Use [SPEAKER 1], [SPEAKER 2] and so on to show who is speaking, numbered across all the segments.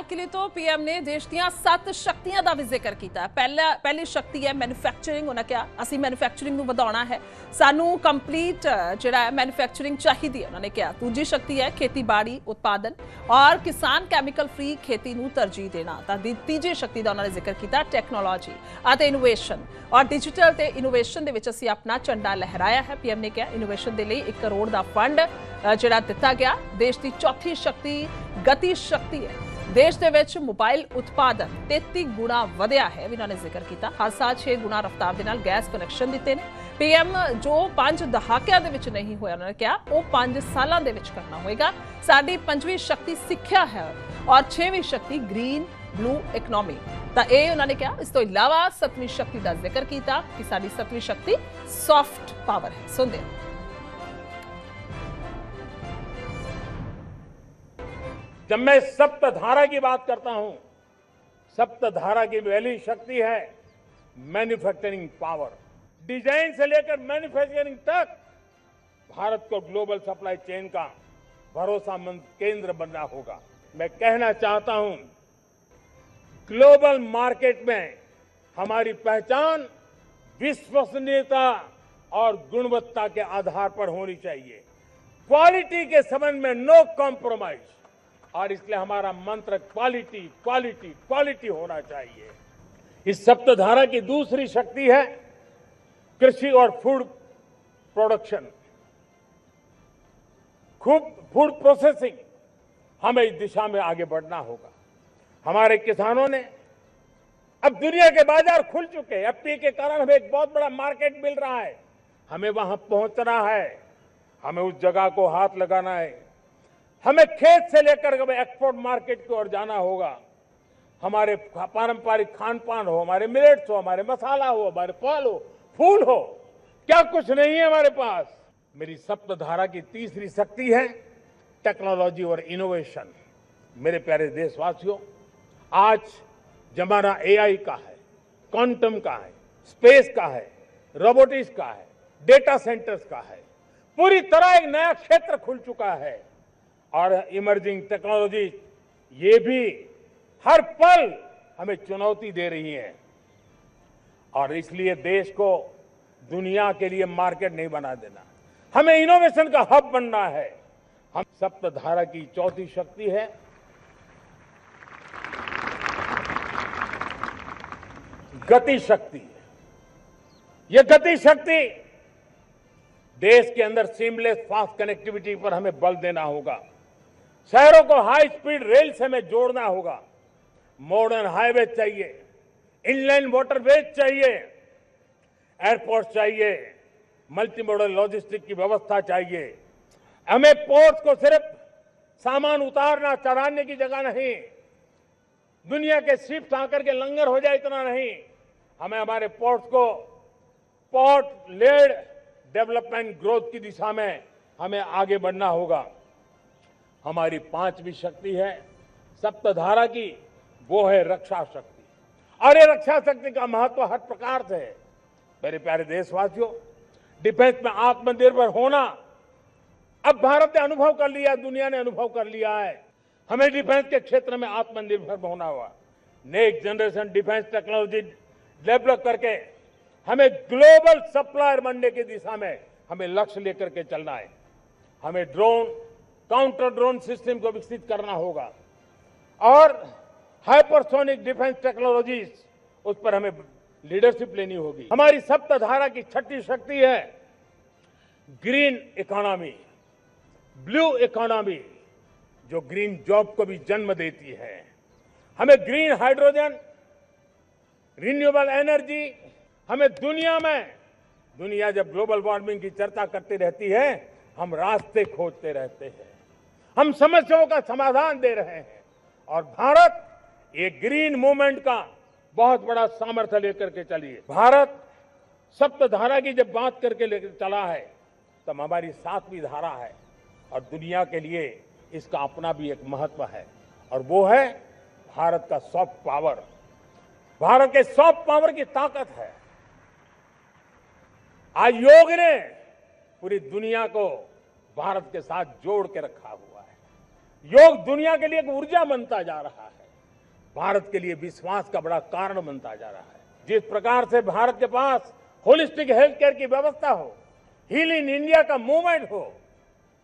[SPEAKER 1] फिलहाल के लिए तो पीएम ने देश ਦੀਆਂ 7 ਸ਼ਕਤੀਆਂ ਦਾ ਵੀ ਜ਼ਿਕਰ ਕੀਤਾ। ਪਹਿਲੀ ਸ਼ਕਤੀ ਹੈ ਮੈਨੂਫੈਕਚਰਿੰਗ। ਉਹਨਾਂ ਕਿਹਾ ਅਸੀਂ ਮੈਨੂਫੈਕਚਰਿੰਗ ਨੂੰ ਵਧਾਉਣਾ ਹੈ, ਸਾਨੂੰ ਕੰਪਲੀਟ ਜਿਹੜਾ ਹੈ ਮੈਨੂਫੈਕਚਰਿੰਗ ਚਾਹੀਦੀ ਹੈ। ਉਹਨਾਂ ਨੇ ਕਿਹਾ ਦੂਜੀ ਸ਼ਕਤੀ ਹੈ ਖੇਤੀਬਾੜੀ ਉਤਪਾਦਨ ਔਰ ਕਿਸਾਨ ਕੈਮੀਕਲ ਫ੍ਰੀ ਖੇਤੀ ਨੂੰ ਤਰਜੀਹ ਦੇਣਾ। ਤਾਂ ਤੀਜੀ ਸ਼ਕਤੀ ਦਾ ਉਹਨਾਂ ਨੇ ਜ਼ਿਕਰ ਕੀਤਾ ਟੈਕਨੋਲੋਜੀ ਅਤੇ ਇਨੋਵੇਸ਼ਨ ਔਰ ਡਿਜੀਟਲ ਤੇ ਇਨੋਵੇਸ਼ਨ ਦੇ ਵਿੱਚ ਅਸੀਂ ਆਪਣਾ ਝੰਡਾ ਲਹਿਰਾਇਆ ਹੈ। ਪੀਐਮ ਨੇ ਕਿਹਾ ਇਨੋਵੇਸ਼ਨ ਦੇ ਲਈ 1 ਕਰੋੜ ਦਾ ਫੰਡ ਜਿਹੜਾ ਦਿੱਤਾ ਗਿਆ। ਦੇਸ਼ ਦੀ ਚੌਥੀ ਸ਼ਕਤੀ ਗਤੀ ਸ਼ਕਤੀ ਹੈ। देश ਦੇ ਵਿੱਚ ਮੋਬਾਈਲ ਉਤਪਾਦਨ 33 ਗੁਣਾ ਵਧਿਆ ਹੈ। ਇਹਨਾਂ ਨੇ ਜ਼ਿਕਰ ਕੀਤਾ ਹਰ ਸਾਲ 6 ਗੁਣਾ ਰਫ਼ਤਾਰ ਦੇ ਨਾਲ ਗੈਸ ਕਨੈਕਸ਼ਨ ਦਿੱਤੇ ਨੇ। ਪੀਐਮ ਜੋ 5 ਦਹਾਕਿਆਂ ਦੇ ਵਿੱਚ ਨਹੀਂ ਹੋਇਆ, ਉਹਨਾਂ ਨੇ ਕਿਹਾ ਉਹ 5 ਸਾਲਾਂ ਦੇ ਵਿੱਚ ਕਰਨਾ ਹੋਏਗਾ। ਸਾਡੀ 5ਵੀਂ ਸ਼ਕਤੀ ਸਿੱਖਿਆ ਹੈ ਔਰ 6ਵੀਂ ਸ਼ਕਤੀ ਗ੍ਰੀਨ ਬਲੂ ਇਕਨੋਮੀ। ਤਾਂ ਇਹ ਉਹਨਾਂ ਨੇ ਕਿਹਾ। ਇਸ ਤੋਂ ਇਲਾਵਾ 7ਵੀਂ ਸ਼ਕਤੀ ਦਾ ਜ਼ਿਕਰ ਕੀਤਾ ਕਿ ਸਾਡੀ 7ਵੀਂ ਸ਼ਕਤੀ ਸੌਫਟ ਪਾਵਰ ਹੈ। ਸੁਣਦੇ ਹਾਂ।
[SPEAKER 2] जब मैं सप्तधारा की बात करता हूं, सप्तधारा की पहली शक्ति है मैन्युफैक्चरिंग पावर। डिजाइन से लेकर मैन्युफैक्चरिंग तक भारत को ग्लोबल सप्लाई चेन का भरोसामंद केंद्र बनना होगा। मैं कहना चाहता हूं ग्लोबल मार्केट में हमारी पहचान विश्वसनीयता और गुणवत्ता के आधार पर होनी चाहिए। क्वालिटी के संबंध में नो कॉम्प्रोमाइज, और इसलिए हमारा मंत्र क्वालिटी क्वालिटी क्वालिटी होना चाहिए। इस सप्तधारा की दूसरी शक्ति है कृषि और फूड प्रोडक्शन, फूड प्रोसेसिंग। हमें इस दिशा में आगे बढ़ना होगा। हमारे किसानों ने अब दुनिया के बाजार खुल चुके हैं। एफपीए के कारण हमें एक बहुत बड़ा मार्केट मिल रहा है। हमें वहां पहुंचना है, हमें उस जगह को हाथ लगाना है। हमें खेत से लेकर के एक्सपोर्ट मार्केट की ओर जाना होगा। हमारे पारंपरिक खान पान हो, हमारे मिलेट्स हो, हमारे मसाला हो, हमारे फल हो, फूल हो, क्या कुछ नहीं है हमारे पास। मेरी सप्तधारा की तीसरी शक्ति है टेक्नोलॉजी और इनोवेशन। मेरे प्यारे देशवासियों, आज जमाना एआई का है, क्वांटम का है, स्पेस का है, रोबोटिक्स का है, डेटा सेंटर्स का है। पूरी तरह एक नया क्षेत्र खुल चुका है और इमर्जिंग टेक्नोलॉजी ये भी हर पल हमें चुनौती दे रही है। और इसलिए देश को दुनिया के लिए मार्केट नहीं बना देना, हमें इनोवेशन का हब बनना है। हम सप्तधारा की चौथी शक्ति है गति शक्ति। ये गति शक्ति देश के अंदर सीमलेस फास्ट कनेक्टिविटी पर हमें बल देना होगा। शहरों को हाई स्पीड रेल से हमें जोड़ना होगा। मॉडर्न हाईवे चाहिए, इनलैंड वाटरवेज चाहिए, एयरपोर्ट चाहिए, मल्टी मॉडल लॉजिस्टिक की व्यवस्था चाहिए। हमें पोर्ट को सिर्फ सामान उतारना चढ़ाने की जगह नहीं, दुनिया के शिप्स आकर के लंगर हो जाए इतना नहीं। हमें हमारे पोर्ट्स को पोर्ट लेड डेवलपमेंट ग्रोथ की दिशा में हमें आगे बढ़ना होगा। हमारी 5वीं शक्ति है सप्तधारा की, वो है रक्षा शक्ति। और ये रक्षा शक्ति का महत्व हर प्रकार से है। मेरे प्यारे देशवासियों, डिफेंस में आत्मनिर्भर होना अब भारत ने अनुभव कर लिया, दुनिया ने अनुभव कर लिया है। हमें डिफेंस के क्षेत्र में आत्मनिर्भर होना हुआ। Next generation defence technology develop करके हमें ग्लोबल सप्लायर बनने की दिशा में हमें लक्ष्य लेकर के चलना है। हमें ड्रोन, काउंटर ड्रोन सिस्टम को विकसित करना होगा और हाइपरसोनिक डिफेंस टेक्नोलॉजीज, उस पर हमें लीडरशिप लेनी होगी। हमारी सप्तधारा की छठी शक्ति है ग्रीन इकोनॉमी, ब्लू इकोनॉमी, जो ग्रीन जॉब को भी जन्म देती है। हमें ग्रीन हाइड्रोजन, रिन्यूएबल एनर्जी, हमें दुनिया जब ग्लोबल वार्मिंग की चर्चा करती रहती है, हम रास्ते खोजते रहते हैं, हम समस्याओं का समाधान दे रहे हैं। और भारत ये ग्रीन मूवमेंट का बहुत बड़ा सामर्थ्य लेकर के चलिए। भारत सप्तधारा की जब बात करके लेकर चला है, तब हमारी 7वीं धारा है और दुनिया के लिए इसका अपना भी एक महत्व है, और वो है भारत का सॉफ्ट पावर। भारत के सॉफ्ट पावर की ताकत है। आज योग ने पूरी दुनिया को भारत के साथ जोड़ के रखा हुआ है। योग दुनिया के लिए एक ऊर्जा बनता जा रहा है। भारत के लिए विश्वास का बड़ा कारण बनता जा रहा है। जिस प्रकार से भारत के पास होलिस्टिक हेल्थ केयर की व्यवस्था हो, हील इन इंडिया का मूवमेंट हो,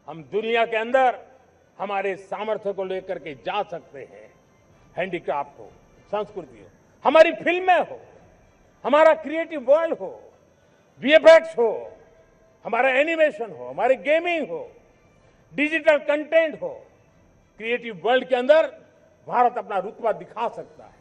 [SPEAKER 2] हम दुनिया के अंदर हमारे सामर्थ्य को लेकर के जा सकते हैं। हैंडीक्राफ्ट हो, संस्कृति हो, हमारी फिल्में हो, हमारा क्रिएटिव वर्ल्ड हो, वीएफएक्स हो, हमारा एनिमेशन हो, हमारी गेमिंग हो, डिजिटल कंटेंट हो, क्रिएटिव वर्ल्ड के अंदर भारत अपना रुतबा दिखा सकता है।